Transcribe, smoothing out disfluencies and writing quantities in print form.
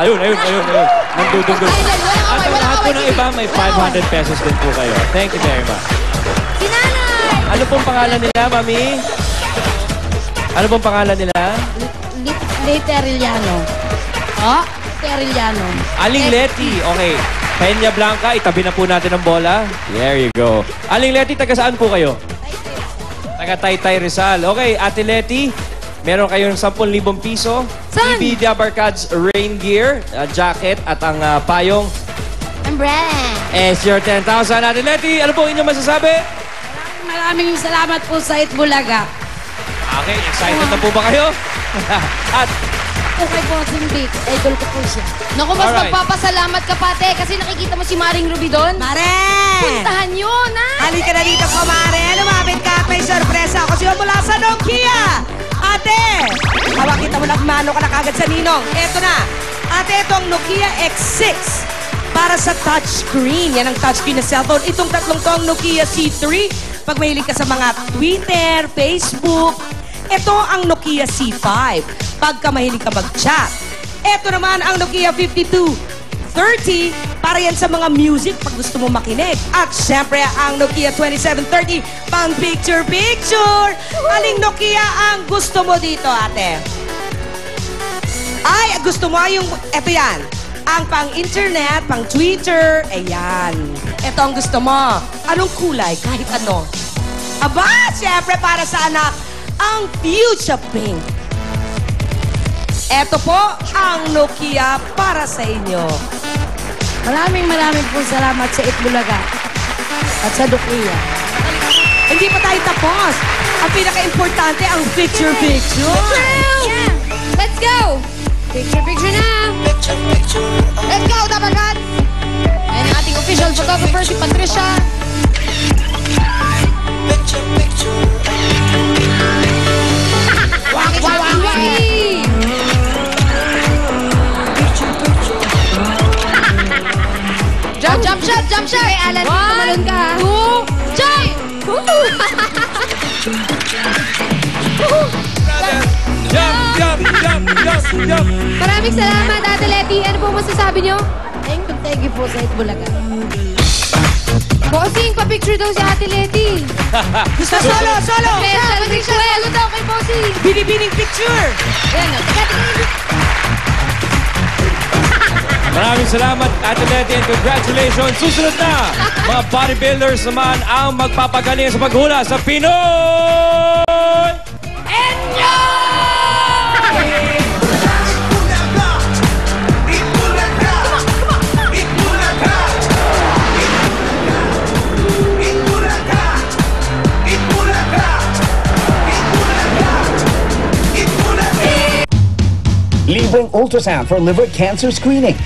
Ayun. Nandudungdung. At ang lahat po ng iba, may 500 pesos din po kayo. Thank you very much. Si Nanay! Ano pong pangalan nila, Mami? Ano pong pangalan nila? Leteriliano. Oh? Leteriliano. Aling Leti. Okay. Peña Blanca, itabi na po natin ang bola. There you go. Aling Leti, taga saan po kayo? Taga Taytay Rizal. Okay, Ate Leti, meron kayong 10,000 piso. Saan? TV Dabarkads rain gear, jacket at ang payong. Umbrella. It's your 10,000. Ate Leti, ano po inyong masasabi? Maraming salamat po sa Itbulaga. Okay, excited na po ba kayo? At Okay po, Simbik. Idol ko po siya. Naku, mas Alright. magpapasalamat ka, Pate, kasi nakikita mo si Maring Ruby doon. Mare! Puntahan yun, ha? Halika na dito, kumare. Lumapit ka at may sorpresa ako sa'yo mula sa Nokia. Ate! Hawak kita mo mano ka na kagad sa ninong. Eto na. Ate, ito ang Nokia X6. Para sa touchscreen. Yan ang touchscreen na cellphone. Itong tatlong to ang Nokia C3. Pag mahilig ka sa mga Twitter, Facebook. Ito ang Nokia C5. Pagka mahilig ka mag-chat. Ito naman ang Nokia 5230 para yan sa mga music pag gusto mo makinig. At syempre ang Nokia 2730 pang picture-picture. Aling Nokia ang gusto mo dito, ate? Ay, gusto mo yung, eto yan. Ang pang-internet, pang-Twitter, ayan. Ito ang gusto mo. Anong kulay? Kahit ano. Aba, syempre para sa anak, ang Fuchsia Pink. Ito po ang Nokia para sa inyo. Maraming po salamat sa Itbulaga at sa Nokia. Hindi pa tayo tapos. Ang pinaka-importante, ang picture-picture. Yeah! Let's go! Picture na! Let's go, Dabarkad! Ayan ang ating official photographer, si Patricia. Waki! Jump shot! Hey, Alan, tumalon ka, ha? 2, Jay! Jump! Maraming salamat, Ate Leti. Ano po masasabi nyo? Thank you po sa Itbulaga. Bossing, pa-picture daw si Ate Leti. Gusto solo! Special request daw kay Bossing. Binibining picture! Ayan, no. Maraming salamat, Ate Leti, and congratulations. Susunod na, mga bodybuilders naman ang magpapagaling sa paghula sa Pinoy! Libreng ultrasound for liver cancer screening.